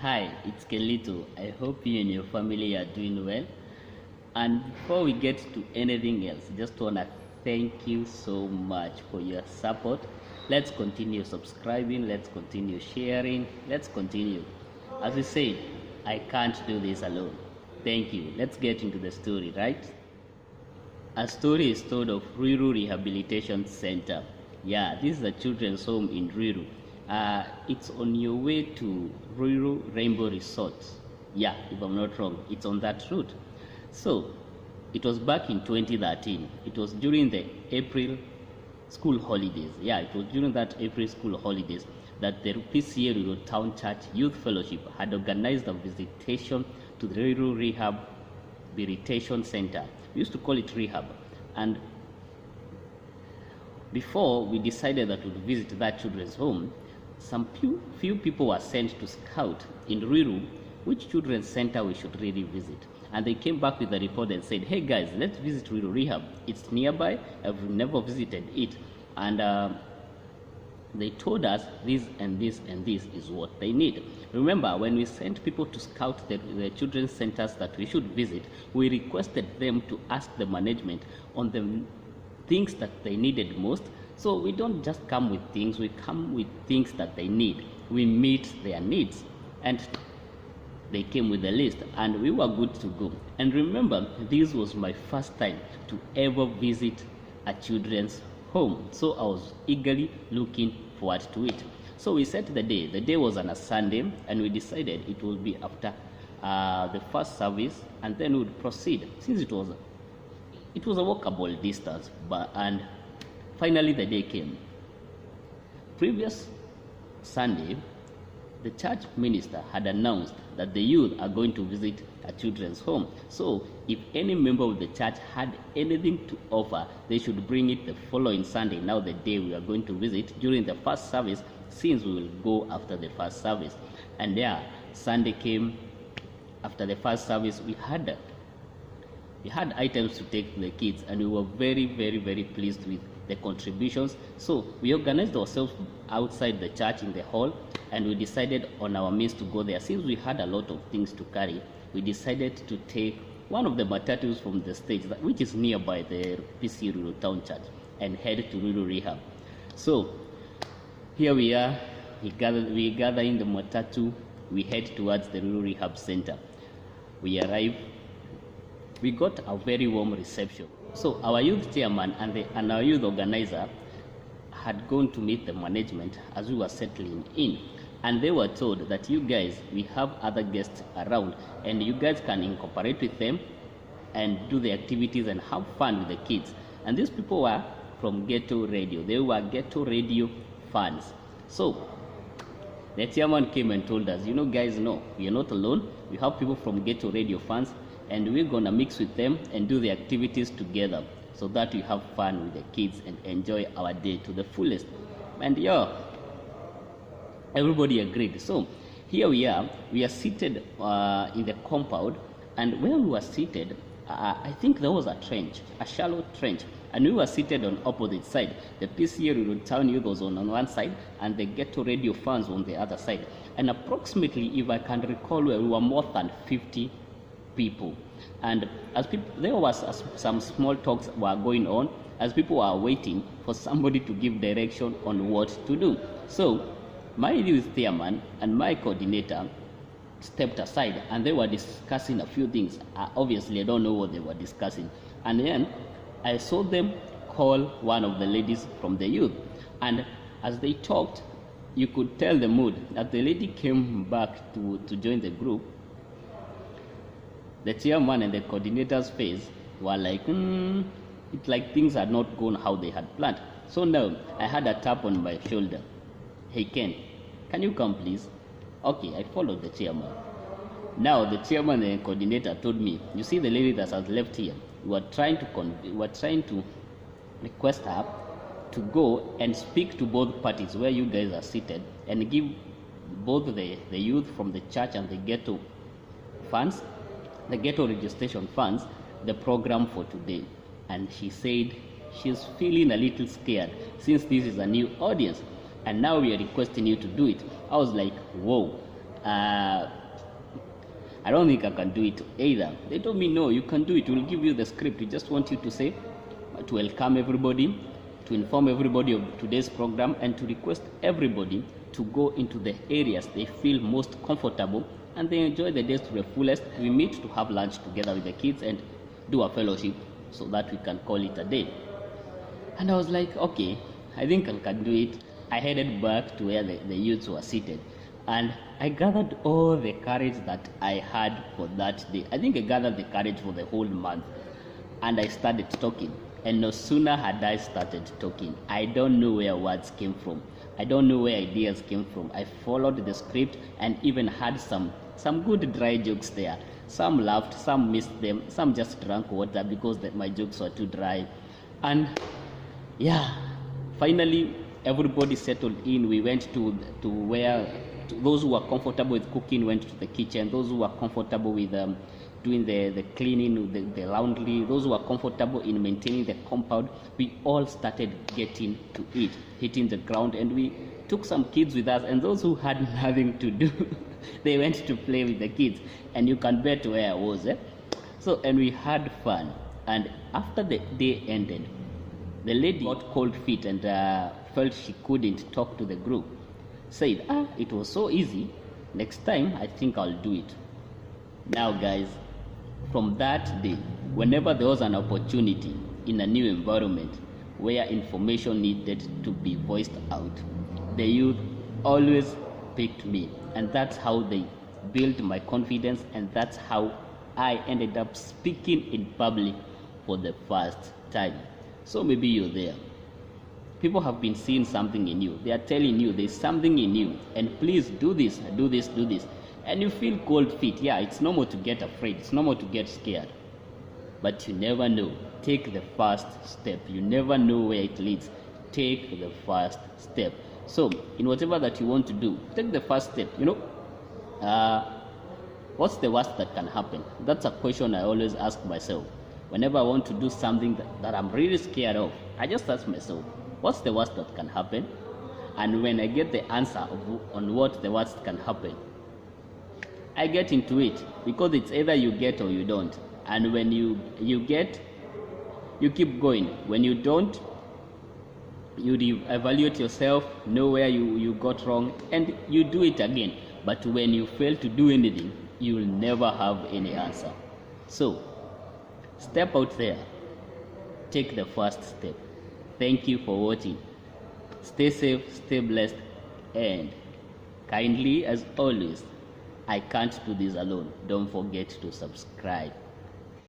Hi, it's Kelito. I hope you and your family are doing well. And before we get to anything else, just want to thank you so much for your support. Let's continue subscribing, let's continue sharing, let's continue. As we said, I can't do this alone. Thank you. Let's get into the story, right? A story is told of Ruiru Rehabilitation Center. Yeah, this is a children's home in Ruiru. It's on your way to Ruiru Rainbow Resort. Yeah, if I'm not wrong, it's on that route. So, it was back in 2013. It was during the April school holidays. Yeah, it was during that April school holidays that the PCA Ruiru Town Church Youth Fellowship had organized a visitation to the Ruiru Rehabilitation Center. We used to call it rehab. And before we decided that we would visit that children's home, some few people were sent to scout in Ruiru which children's center we should really visit. And they came back with a report and said, hey guys, let's visit Ruiru Rehab. It's nearby. I've never visited it. And they told us this and this and this is what they need. Remember, when we sent people to scout the children's centers that we should visit, we requested them to ask the management on the things that they needed most. So we don't just come with things, we come with things that they need. We meet their needs. And they came with a list and we were good to go. And remember, this was my first time to ever visit a children's home. So I was eagerly looking forward to it. So we set the day. The day was on a Sunday, and we decided it would be after the first service, and then we would proceed. Since it was a walkable distance, and finally the day came. Previous Sunday, the church minister had announced that the youth are going to visit a children's home. So if any member of the church had anything to offer, they should bring it the following Sunday, now the day we are going to visit, during the first service, since we will go after the first service. And yeah, Sunday came. After the first service, we had items to take to the kids, and we were very, very, very pleased with the contributions. So we organized ourselves outside the church in the hall, and we decided on our means to go there. Since we had a lot of things to carry, we decided to take one of the matatus from the stage, which is nearby the PC Ruiru Town Church, and head to Ruiru Rehab. So here we are. We gather in the matatu. We head towards the Ruiru Rehab Center. We arrive. We got a very warm reception. So our youth chairman and our youth organizer had gone to meet the management as we were settling in, and they were told that you guys, we have other guests around, and you guys can incorporate with them and do the activities and have fun with the kids. And these people were from Ghetto Radio. They were Ghetto Radio fans. So the chairman came and told us, guys, no, we are not alone. We have people from Ghetto Radio fans, and we're gonna mix with them and do the activities together so that we have fun with the kids and enjoy our day to the fullest. And yeah, everybody agreed. So here we are seated in the compound, and when we were seated, I think there was a trench, a shallow trench, and we were seated on opposite side. The PCA Ruiru Town Youth was on one side, and the Ghetto Radio fans on the other side. And approximately, if I can recall, we were more than 50 people. And as people, there was some small talks were going on as people were waiting for somebody to give direction on what to do. So my youth chairman and my coordinator stepped aside, and they were discussing a few things. Obviously, I don't know what they were discussing. And then I saw them call one of the ladies from the youth. And as they talked, you could tell the mood that the lady came back to join the group. The chairman and the coordinator's face were like, it's like things had not gone how they had planned. So now I had a tap on my shoulder. Hey Ken, can you come please? Okay, I followed the chairman. Now the chairman and the coordinator told me, you see the lady that has left here, we were trying to request her to go and speak to both parties where you guys are seated and give both the youth from the church and the ghetto funds, the ghetto registration funds, the program for today. And she said she's feeling a little scared since this is a new audience, and now we are requesting you to do it. I was like, whoa. Uh, I don't think I can do it either. They told me, no, you can do it. We'll give you the script. We just want you to say, to welcome everybody, to inform everybody of today's program, and to request everybody to go into the areas they feel most comfortable and they enjoy the days to the fullest. We meet to have lunch together with the kids and do a fellowship so that we can call it a day. And I was like, okay, I think I can do it. I headed back to where the youths were seated, and I gathered all the courage that I had for that day. I think I gathered the courage for the whole month, and I started talking. And no sooner had I started talking, I don't know where words came from. I don't know where ideas came from. I followed the script and even had some good dry jokes there. Some laughed, some missed them, some just drank water because my jokes were too dry. And yeah, finally everybody settled in. We went to where those who were comfortable with cooking went to the kitchen. Those who were comfortable with doing the cleaning, the laundry, those who were comfortable in maintaining the compound, we all started getting to eat, hitting the ground, and we took some kids with us, and those who had nothing to do, they went to play with the kids, and you can bet where I was. So, and we had fun, and after the day ended, the lady got cold feet and felt she couldn't talk to the group. Said, it was so easy, next time I think I'll do it. Now guys, from that day, whenever there was an opportunity in a new environment where information needed to be voiced out, the youth always picked me, and that's how they built my confidence, and that's how I ended up speaking in public for the first time. So maybe you're there. People have been seeing something in you. They are telling you there's something in you, and please do this, do this, do this. And you feel cold feet. Yeah, it's normal to get afraid. It's normal to get scared. But you never know. Take the first step. You never know where it leads. Take the first step. So, in whatever that you want to do, take the first step. What's the worst that can happen? That's a question I always ask myself. Whenever I want to do something that I'm really scared of, I just ask myself, what's the worst that can happen? And when I get the answer on what the worst can happen, I get into it, because it's either you get or you don't. And when you get, you keep going. When you don't, you evaluate yourself, know where you got wrong, and you do it again. But when you fail to do anything, you will never have any answer. So, step out there. Take the first step. Thank you for watching. Stay safe, stay blessed, and kindly, as always, I can't do this alone. Don't forget to subscribe.